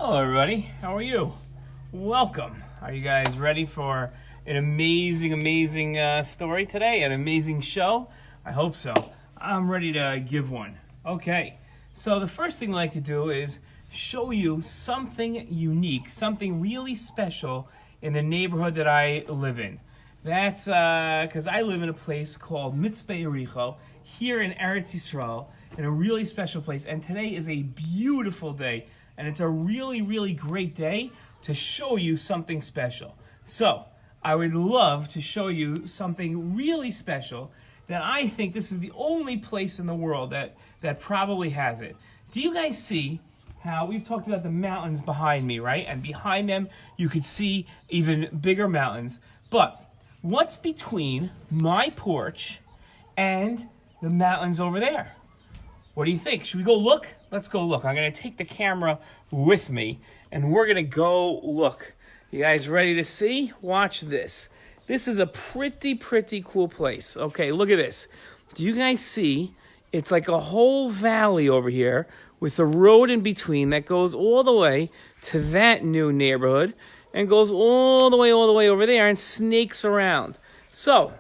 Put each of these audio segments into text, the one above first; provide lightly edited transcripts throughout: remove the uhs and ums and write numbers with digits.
Hello everybody, how are you? Welcome. Are you guys ready for an amazing story today? An amazing show? I hope so. I'm ready to give one. Okay, so the first thing I like to do is show you something unique, something really special in the neighborhood that I live in. That's because I live in a place called Mitzvah Yericho here in Eretz Yisrael, in a really special place. And today is a beautiful day, and it's a really great day to show you something special. So I would love to show you something really special that I think this is the only place in the world that probably has it. Do you guys see how we've talked about the mountains behind me, right? And behind them, you could see even bigger mountains. But what's between my porch and the mountains over there? What do you think? Should we go look? Let's go look. I'm going to take the camera with me, and we're going to go look. You guys ready to see? Watch this. This is a pretty cool place. Okay, look at this. Do you guys see? It's like a whole valley over here with a road in between that goes all the way to that new neighborhood and goes all the way over there and snakes around. So,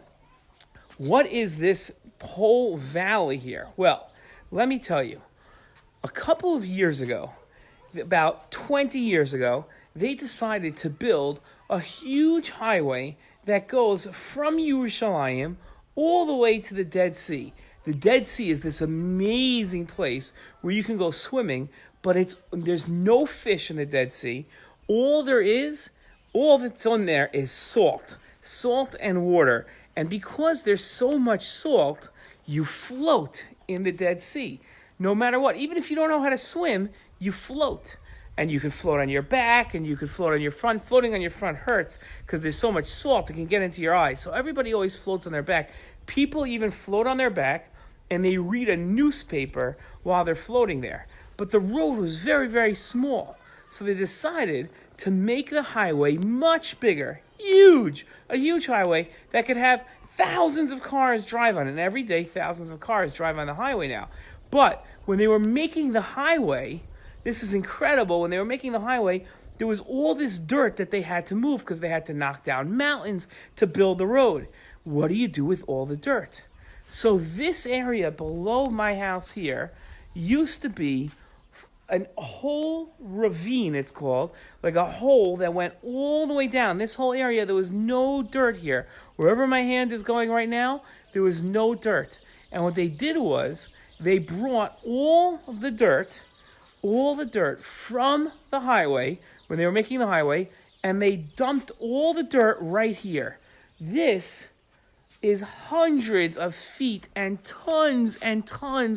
what is this whole valley here? Well, let me tell you. A couple of years ago, about 20 years ago, they decided to build a huge highway that goes from Yerushalayim all the way to the Dead Sea. The Dead Sea is this amazing place where you can go swimming, but there's no fish in the Dead Sea. All that's on there is salt and water. And because there's so much salt, you float in the Dead Sea. No matter what, even if you don't know how to swim, you float. And you can float on your back, and you can float on your front. Floating on your front hurts because there's so much salt it can get into your eyes. So everybody always floats on their back. People even float on their back, and they read a newspaper while they're floating there. But the road was very small. So they decided to make the highway much bigger, a huge highway that could have thousands of cars drive on it. And every day, thousands of cars drive on the highway now. But when they were making the highway, this is incredible. When they were making the highway, there was all this dirt that they had to move because they had to knock down mountains to build the road. What do you do with all the dirt? So this area below my house here used to be a whole ravine, it's called, like a hole that went all the way down. This whole area, there was no dirt here. Wherever my hand is going right now, there was no dirt. And what they did was they brought all the dirt from the highway, when they were making the highway, and they dumped all the dirt right here. This is hundreds of feet and tons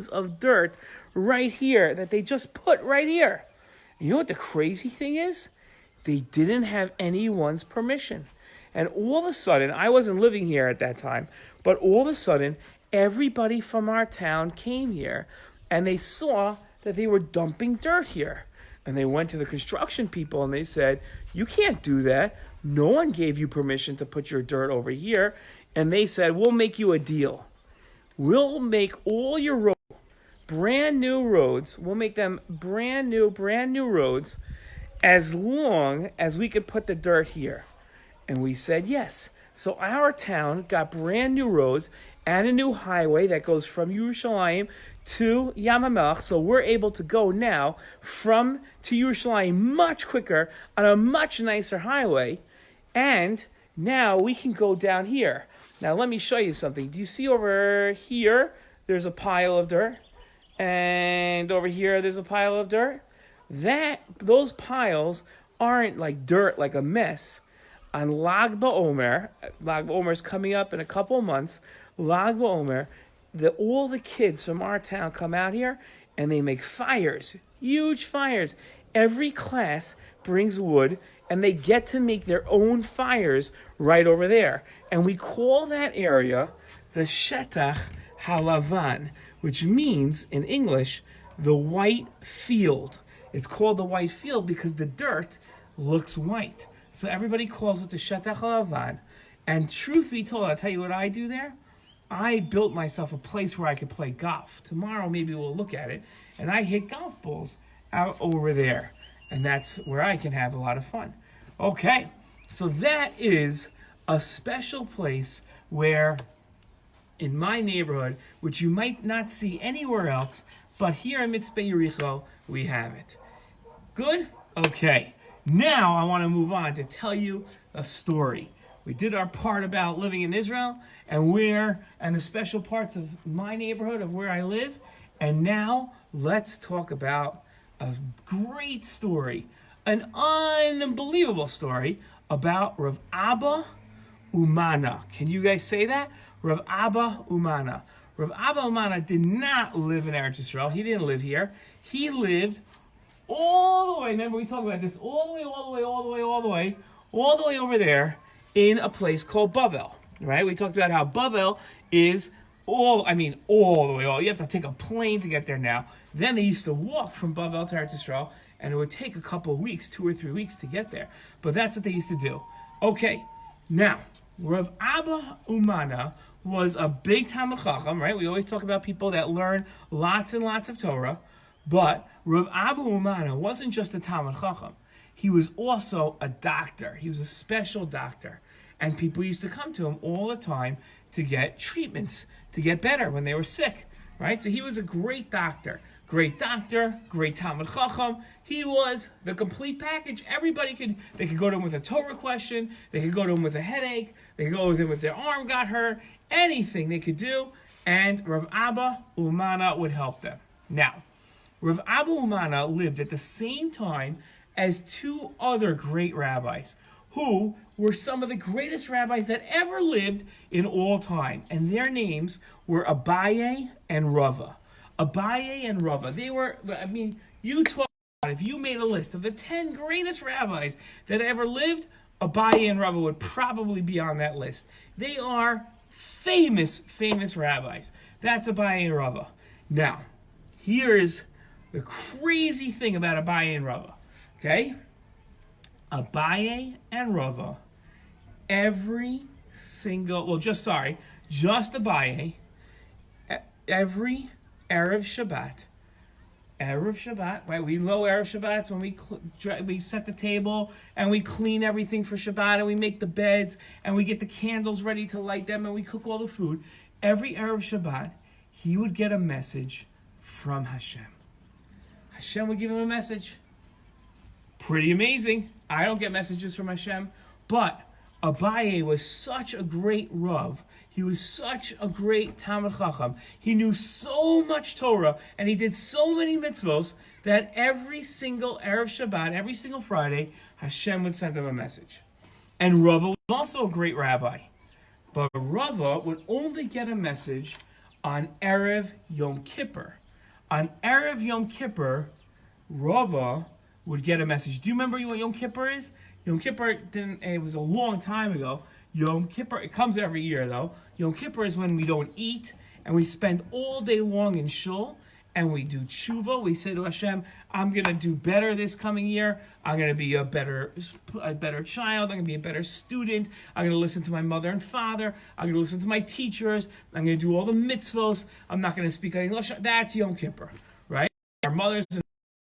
of dirt right here that they just put right here. You know what the crazy thing is? They didn't have anyone's permission. And all of a sudden, I wasn't living here at that time, but all of a sudden, everybody from our town came here, and they saw that they were dumping dirt here. And they went to the construction people, and they said, you can't do that. No one gave you permission to put your dirt over here. And they said, we'll make you a deal. We'll make all your roads brand new roads. We'll make them brand new roads as long as we could put the dirt here. And we said yes. So our town got brand new roads and a new highway that goes from Yerushalayim to Yam HaMelech. So we're able to go now to Yerushalayim much quicker on a much nicer highway. And now we can go down here. Now let me show you something. Do you see over here, there's a pile of dirt? And over here, there's a pile of dirt. Those piles aren't like dirt, like a mess. On Lag BaOmer is coming up in a couple of months. Lag BaOmer, all the kids from our town come out here and they make fires, huge fires. Every class brings wood and they get to make their own fires right over there. And we call that area the Shetach Halavan, which means, in English, the white field. It's called the white field because the dirt looks white. So everybody calls it the Shetach Halavan. And truth be told, I'll tell you what I do there. I built myself a place where I could play golf. Tomorrow maybe we'll look at it. And I hit golf balls out over there. and that's where I can have a lot of fun. Okay, so that is a special place where in my neighborhood, which you might not see anywhere else, but here in Mitzvah Yericho, we have it. Good? Okay. Now I want to move on to tell you a story. We did our part about living in Israel and the special parts of my neighborhood of where I live. And now let's talk about a great story, an unbelievable story about Rav Abba Umana. Can you guys say that? Rav Abba Umana. Rav Abba Umana did not live in Eretz Yisrael. He didn't live here. He lived all the way, remember we talked about this, all the way over there in a place called Bavel, right? We talked about how Bavel is all the way. You have to take a plane to get there now. Then they used to walk from Bavel to Eretz Yisrael, and it would take a couple of weeks, 2 or 3 weeks to get there. But that's what they used to do. Okay, now, Rav Abba Umana was a big Talmid Chacham, right? We always talk about people that learn lots and lots of Torah. But Rav Abba Umana wasn't just a Talmid Chacham. He was also a doctor. He was a special doctor. And people used to come to him all the time to get treatments, to get better when they were sick, right? So he was a great doctor, great Talmid Chacham. He was the complete package. They could go to him with a Torah question. They could go to him with a headache. They could go with him with their arm got hurt. Anything they could do. And Rav Abba Umana would help them. Now, Rav Abba Umana lived at the same time as 2 other great rabbis who were some of the greatest rabbis that ever lived in all time. And their names were Abaye and Rava. Abaye and Rava. They were, you talk about, if you made a list of the 10 greatest rabbis that ever lived, Abaye and Rava would probably be on that list. They are famous rabbis. That's Abaye and Rava. Now, here's the crazy thing about Abaye and Rava, okay? Abaye and Rava, just Abaye, every Erev Shabbat, right? We know Erev Shabbat when we set the table and we clean everything for Shabbat and we make the beds and we get the candles ready to light them and we cook all the food. Every Erev Shabbat, he would get a message from Hashem. Hashem would give him a message. Pretty amazing. I don't get messages from Hashem, but Abaye was such a great Rav. He was such a great Talmid Chacham. He knew so much Torah, and he did so many mitzvos that every single Erev Shabbat, every single Friday, Hashem would send him a message. And Rava was also a great rabbi. But Rava would only get a message on Erev Yom Kippur. On Erev Yom Kippur, Rava would get a message. Do you remember what Yom Kippur is? Yom Kippur it was a long time ago. Yom Kippur, it comes every year though. Yom Kippur is when we don't eat and we spend all day long in shul and we do tshuva. We say to Hashem, I'm going to do better this coming year. I'm going to be a better child. I'm going to be a better student. I'm going to listen to my mother and father. I'm going to listen to my teachers. I'm going to do all the mitzvos. I'm not going to speak English. That's Yom Kippur, right? Our mothers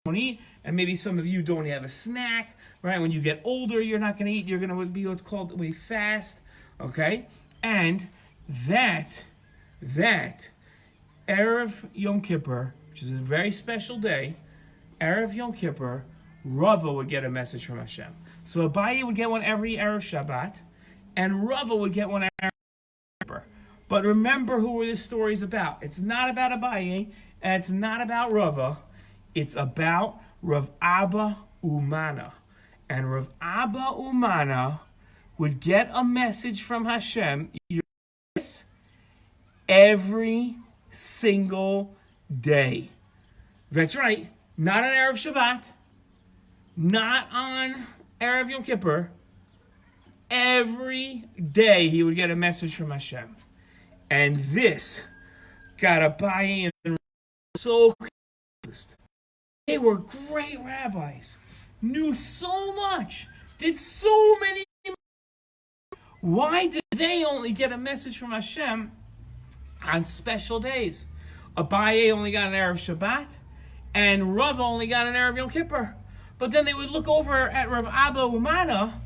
don't eat, and maybe some of you don't have a snack, right? When you get older, you're not going to eat. You're going to be what's called we fast, okay? And that Erev Yom Kippur, which is a very special day, Erev Yom Kippur, Rava would get a message from Hashem. So Abaye would get one every Erev Shabbat, and Rava would get one every Erev Kippur. But remember who this story is about. It's not about Abaye, and it's not about Rava. It's about Rav Abba Umana. And Rav Abba Umana would get a message from Hashem every single day. That's right. Not on Erev Shabbat. Not on Erev Yom Kippur. Every day he would get a message from Hashem. And this got Abaye and so confused. They were great rabbis. Knew so much. Did so many. Why did they only get a message from Hashem on special days? Abaye only got an Erev Shabbat, and Rav only got an Erev Yom Kippur. But then they would look over at Rav Abba Umana,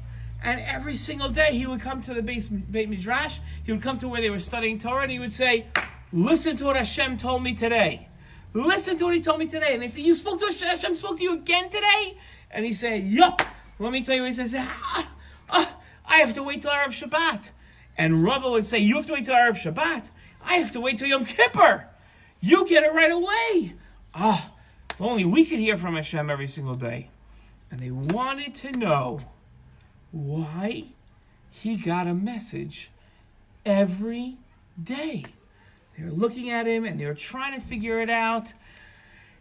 and every single day he would come to the Beit Midrash, he would come to where they were studying Torah, and he would say, listen to what Hashem told me today. Listen to what he told me today. And they'd say, you spoke to Hashem, spoke to you again today? And he said, yup. Let me tell you what he says. I have to wait till Erev Shabbat. And Rava would say, you have to wait till Erev Shabbat. I have to wait till Yom Kippur. You get it right away. If only we could hear from Hashem every single day. And they wanted to know why he got a message every day. They were looking at him and they were trying to figure it out.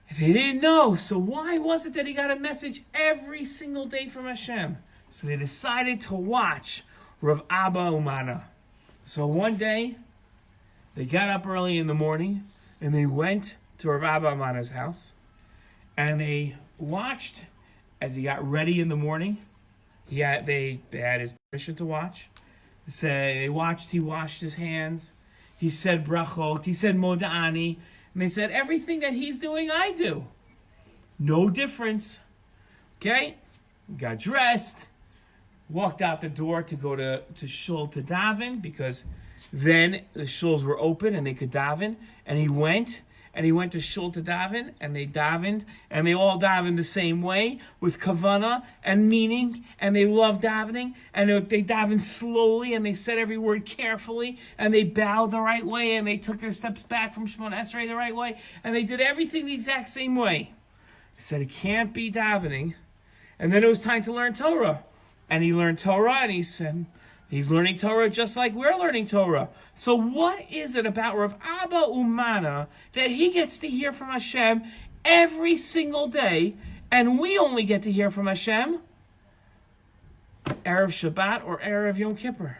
And they didn't know. So why was it that he got a message every single day from Hashem? So they decided to watch Rav Abba Umana. So one day, they got up early in the morning and they went to Rav Abba Umana's house. And they watched as he got ready in the morning. They had his permission to watch. He washed his hands. He said brachot. He said moda'ani. And they said, everything that he's doing, I do. No difference. Okay? Got dressed. Walked out the door to go to shul to daven, because then the shuls were open and they could daven. And he went to shul to daven, and they davened, and they all davened the same way, with kavanah and meaning, and they loved davening, and they davened slowly, and they said every word carefully, and they bowed the right way, and they took their steps back from Shemona Esrei the right way, and they did everything the exact same way. He said it can't be davening. And then it was time to learn Torah. And he learned Torah, and he said, he's learning Torah just like we're learning Torah. So what is it about Rav Abba Umana that he gets to hear from Hashem every single day, and we only get to hear from Hashem Erev Shabbat or Erev Yom Kippur?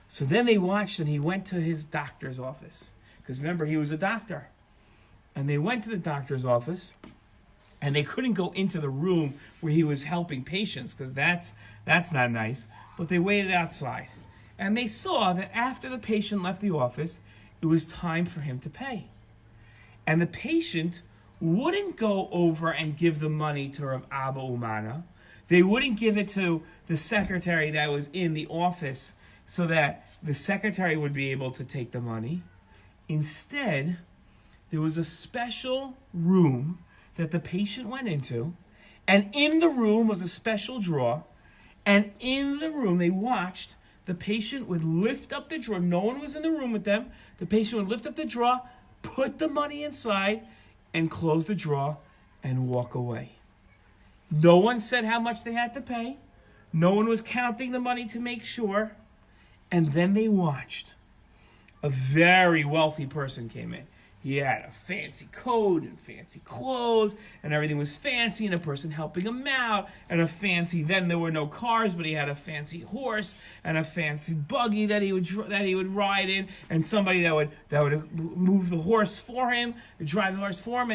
So then they watched, and he went to his doctor's office. Because remember, he was a doctor. And they went to the doctor's office, and they couldn't go into the room where he was helping patients, because that's not nice. But they waited outside. And they saw that after the patient left the office, it was time for him to pay. And the patient wouldn't go over and give the money to Rav Abba Umana. They wouldn't give it to the secretary that was in the office so that the secretary would be able to take the money. Instead, there was a special room that the patient went into, and in the room was a special drawer, and in the room they watched the patient would lift up the drawer. No one was in the room with them. The patient would lift up the drawer, put the money inside, and close the drawer and walk away. No one said how much they had to pay. No one was counting the money to make sure. And then they watched. A very wealthy person came in. He had a fancy coat and fancy clothes, and everything was fancy, and a person helping him out, and then there were no cars, but he had a fancy horse and a fancy buggy that he would ride in, and somebody that would move the horse for him, drive the horse for him,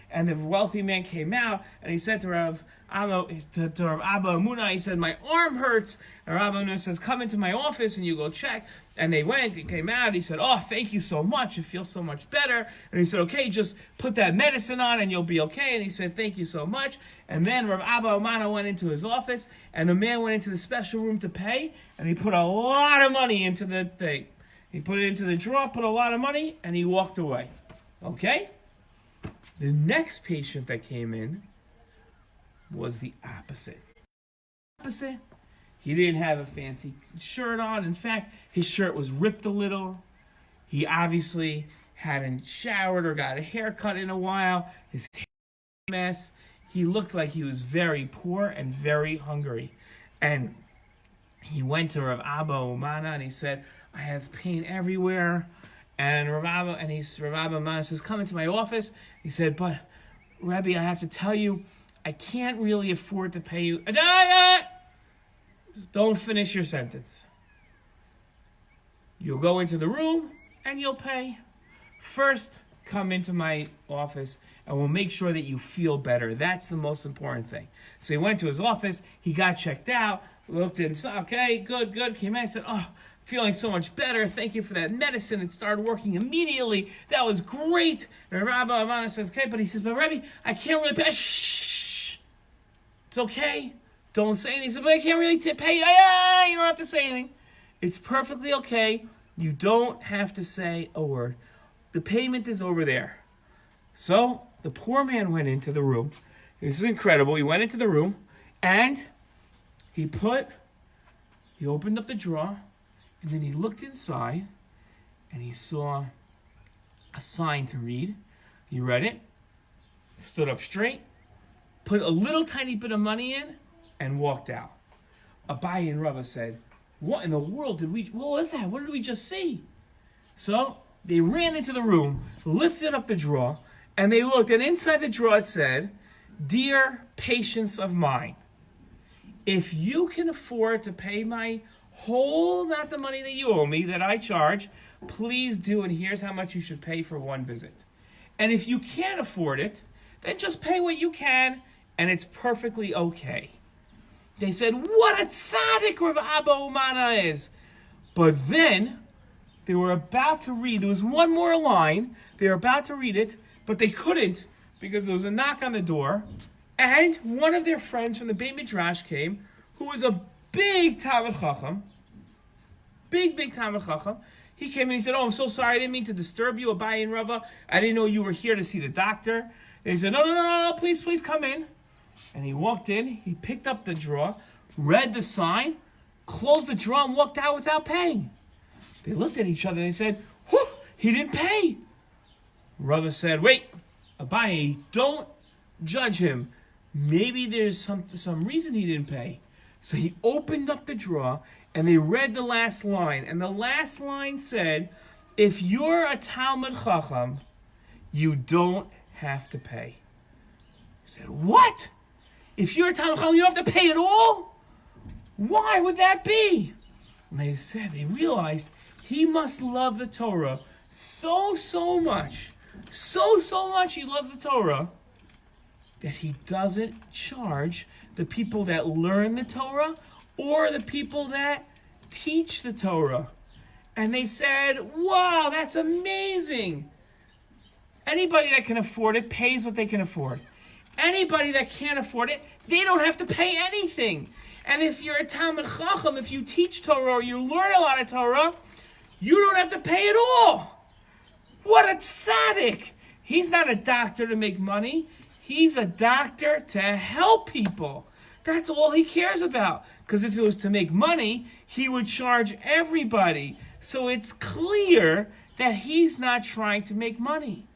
and the wealthy man came out, and he said to Rav Abba Umana, he said, my arm hurts. And Rav Abba Umana says, come into my office and you go check. And they went, he came out, he said, oh, thank you so much, it feels so much better. And he said, okay, just put that medicine on and you'll be okay. And he said, thank you so much. And then Rav Abba Umana went into his office, and the man went into the special room to pay, and he put a lot of money into the thing. He put it into the drawer, put a lot of money, and he walked away. Okay? The next patient that came in was the opposite. He didn't have a fancy shirt on. In fact, his shirt was ripped a little. He obviously hadn't showered or got a haircut in a while. His hair was a mess. He looked like he was very poor and very hungry. And he went to Rav Abba Umana and he said, I have pain everywhere. And Rav Abba Umana says, come into my office. He said, but Rebbe, I have to tell you, I can't really afford to pay you. Just don't finish your sentence. You'll go into the room and you'll pay. First, come into my office and we'll make sure that you feel better. That's the most important thing. So he went to his office, he got checked out, looked and said, okay, good, came in, said, oh, feeling so much better. Thank you for that medicine. It started working immediately. That was great. And Rabbi Umana says, okay, but he says, but Rebbe, I can't really pay. Shh. It's okay. Don't say anything. He said, but I can't really pay you. Yeah, you don't have to say anything. It's perfectly okay. You don't have to say a word. The payment is over there. So the poor man went into the room. This is incredible. He went into the room and he opened up the drawer, and then he looked inside and he saw a sign to read. He read it, stood up straight, put a little tiny bit of money in, and walked out. Abaye and Rava said, what in the world what was that? What did we just see? So they ran into the room, lifted up the drawer, and they looked, and inside the drawer it said, dear patients of mine, if you can afford to pay my whole amount of money that you owe me, that I charge, please do, and here's how much you should pay for one visit. And if you can't afford it, then just pay what you can, and it's perfectly okay. They said, what a tzaddik Rav Abba Umana is. But then, they were about to read, there was one more line, they were about to read it, but they couldn't, because there was a knock on the door, and one of their friends from the Beit Midrash came, who was a big Talmid Chacham, big Talmid Chacham. He came and he said, oh, I'm so sorry, I didn't mean to disturb you, Abaye and Rava. I didn't know you were here to see the doctor. And he said, no, please come in. And he walked in, he picked up the drawer, read the sign, closed the drawer, and walked out without paying. They looked at each other and they said, whew, he didn't pay. Rava said, wait, Abaye, don't judge him. Maybe there's some reason he didn't pay. So he opened up the drawer and they read the last line. And the last line said, if you're a Talmid Chacham, you don't have to pay. He said, what? If you're a Talmid Chacham, you don't have to pay at all? Why would that be? And they realized he must love the Torah so much. So much he loves the Torah that he doesn't charge the people that learn the Torah or the people that teach the Torah. And they said, wow, that's amazing. Anybody that can afford it pays what they can afford. Anybody that can't afford it, they don't have to pay anything. And if you're a Talmid Chacham, if you teach Torah or you learn a lot of Torah, you don't have to pay at all. What a tzaddik. He's not a doctor to make money. He's a doctor to help people. That's all he cares about. Because if it was to make money, he would charge everybody. So it's clear that he's not trying to make money.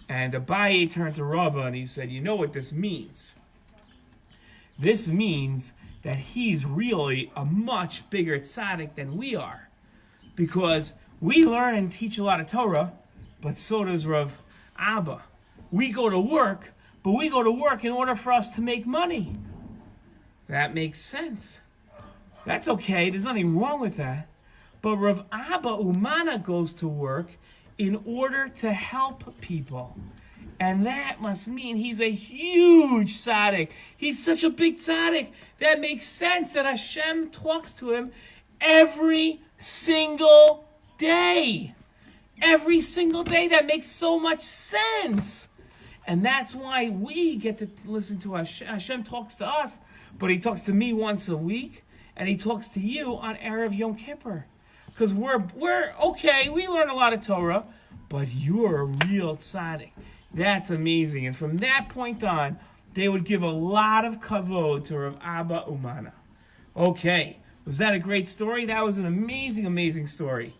And Abaye turned to Rava and he said, you know what this means? This means that he's really a much bigger tzaddik than we are. Because we learn and teach a lot of Torah, but so does Rav Abba. We go to work, but we go to work in order for us to make money. That makes sense. That's okay. There's nothing wrong with that. But Rav Abba Umana goes to work in order to help people. And that must mean he's a huge tzaddik. He's such a big tzaddik. That makes sense that Hashem talks to him every single day. Every single day. That makes so much sense. And that's why we get to listen to Hashem. Hashem talks to us, but he talks to me once a week, and he talks to you on Erev Yom Kippur. Because we're okay, we learn a lot of Torah, but you're a real tzaddik. That's amazing. And from that point on, they would give a lot of kavod to Rav Abba Umana. Okay, was that a great story? That was an amazing, amazing story.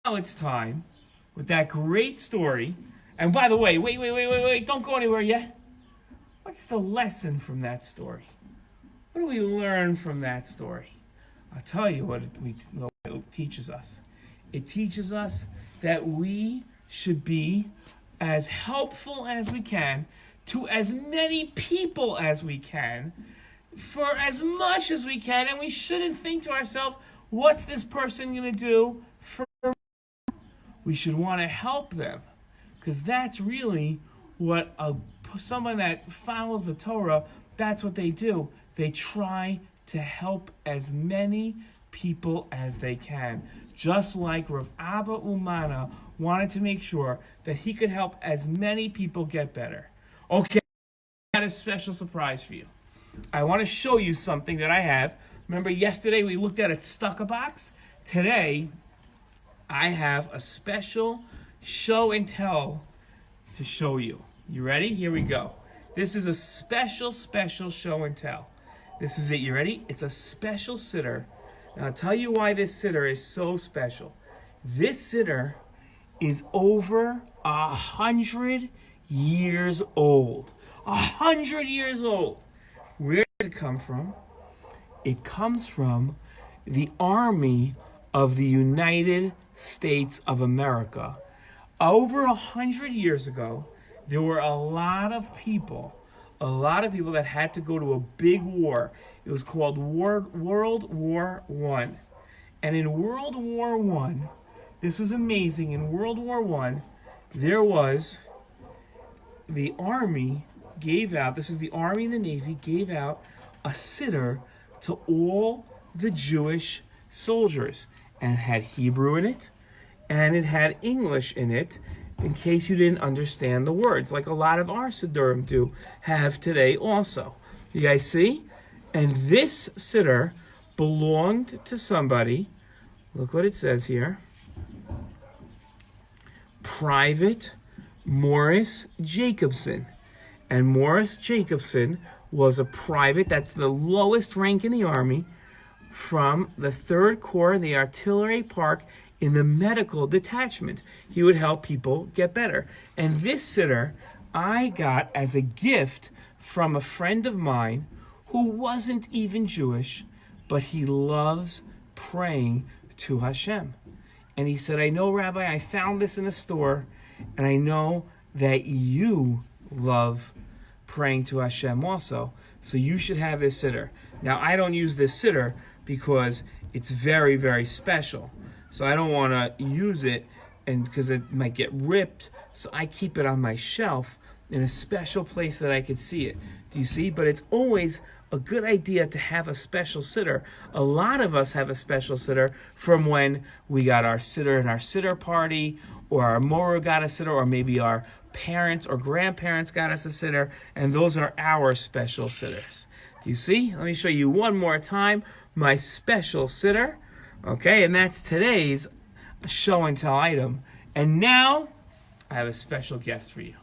Now it's time, with that great story. And by the way, wait, don't go anywhere yet. What's the lesson from that story? What do we learn from that story? I'll tell you what it teaches us. It teaches us that we should be as helpful as we can to as many people as we can for as much as we can, and we shouldn't think to ourselves, what's this person going to do for me? We should want to help them, because that's really what someone that follows the Torah, that's what they do. They try to help as many people as they can. Just like Rav Abba Umana wanted to make sure that he could help as many people get better. Okay, I got a special surprise for you. I want to show you something that I have. Remember yesterday we looked at a stucco box? Today, I have a special show and tell to show you. You ready? Here we go. This is a special show and tell. This is it. You ready? It's a special sitter. Now I'll tell you why this sitter is so special. This sitter is over 100 years old. 100 years old. Where does it come from? It comes from the Army of the United States of America. Over 100 years ago, there were a lot of people that had to go to a big war. It was called World War I. And in World War I, this was amazing. In World War I, there was the Army gave out, this is the Army and the Navy, gave out a sitter to all the Jewish soldiers. And it had Hebrew in it, and it had English in it, in case you didn't understand the words, like a lot of our siddurim do have today also. You guys see? And this sitter belonged to somebody. Look what it says here. Private Morris Jacobson. And Morris Jacobson was a private, that's the lowest rank in the Army, from the 3rd Corps, the Artillery Park, in the medical detachment. He would help people get better. And this sitter I got as a gift from a friend of mine who wasn't even Jewish, but he loves praying to Hashem. And he said, I know, Rabbi, I found this in a store, and I know that you love praying to Hashem also, so you should have this sitter. Now, I don't use this sitter because it's very, very special. So I don't want to use it and because it might get ripped. So I keep it on my shelf in a special place that I can see it. Do you see? But it's always a good idea to have a special sitter. A lot of us have a special sitter from when we got our sitter in our sitter party, or our mora got a sitter, or maybe our parents or grandparents got us a sitter, and those are our special sitters. Do you see? Let me show you one more time my special sitter. Okay, and that's today's show and tell item. And now, I have a special guest for you.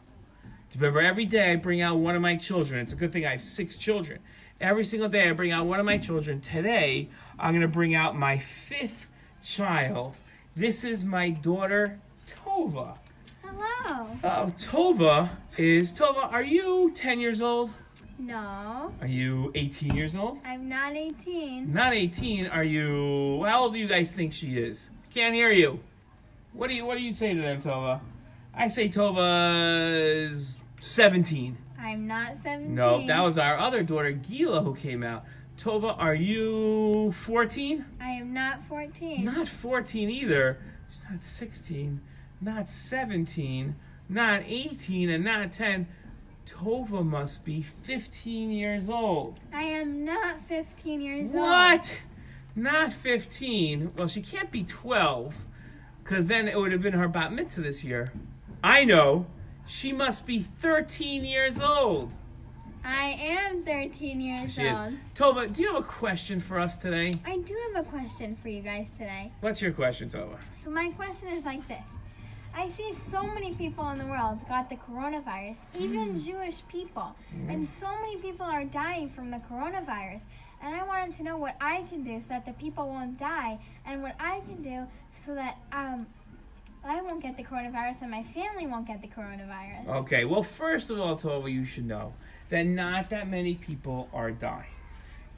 Do you remember every day I bring out one of my children? It's a good thing I have 6 children. Every single day I bring out one of my children. Today, I'm going to bring out my 5th child. This is my daughter, Tova. Hello. Tova, are you 10 years old? No. Are you 18 years old? I'm not 18. Not 18. Are you... How old do you guys think she is? Can't hear you. What do you say to them, Tova? I say Tova is 17. I'm not 17. No, that was our other daughter, Gila, who came out. Tova, are you 14? I am not 14. Not 14 either. She's not 16, not 17, not 18, and not 10. Tova must be 15 years old. I am not 15 years old. What? Not 15? Well, she can't be 12, because then it would have been her bat mitzvah this year. I know. She must be 13 years old. I am 13 years She is. old. Tova, do you have a question for us today? I do have a question for you guys today. What's your question, Tova? So my question is like this. I see so many people in the world got the coronavirus, even Jewish people. And so many people are dying from the coronavirus. And I wanted to know what I can do so that the people won't die, and what I can do so that I won't get the coronavirus and my family won't get the coronavirus. Okay, well, first of all, Tova, you should know that not that many people are dying.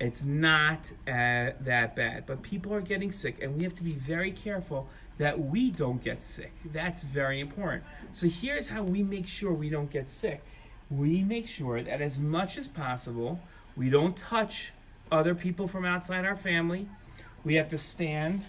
It's not that bad, but people are getting sick, and we have to be very careful that we don't get sick. That's very important. So here's how we make sure we don't get sick. We make sure that as much as possible, we don't touch other people from outside our family. We have to stand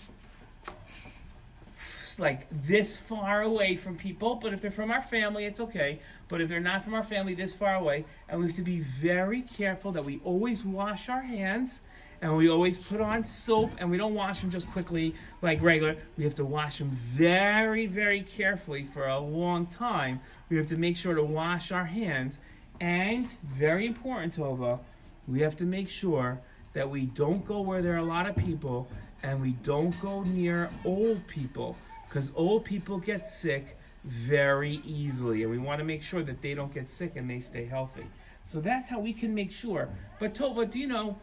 like this far away from people, but if they're from our family, it's okay. But if they're not from our family, this far away, and we have to be very careful that we always wash our hands, and we always put on soap, and we don't wash them just quickly like regular. We have to wash them very, very carefully for a long time. We have to make sure to wash our hands, and very important, Tova, We have to make sure that we don't go where there are a lot of people, and we don't go near old people, because old people get sick very easily, and we want to make sure that they don't get sick and they stay healthy. So that's how we can make sure. But Tova, do you know,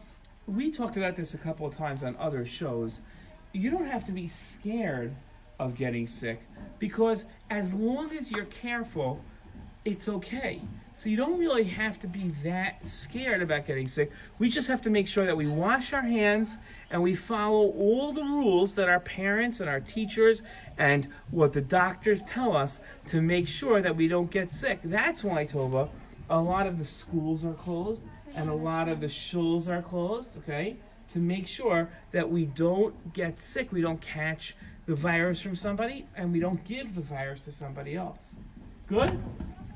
we talked about this a couple of times on other shows. You don't have to be scared of getting sick, because as long as you're careful, it's okay. So you don't really have to be that scared about getting sick. We just have to make sure that we wash our hands and we follow all the rules that our parents and our teachers and what the doctors tell us to make sure that we don't get sick. That's why, Tova, a lot of the schools are closed and a lot of the shuls are closed, okay? To make sure that we don't get sick, we don't catch the virus from somebody, and we don't give the virus to somebody else. Good?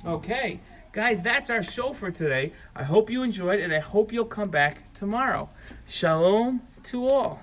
Okay. Guys, that's our show for today. I hope you enjoyed, and I hope you'll come back tomorrow. Shalom to all.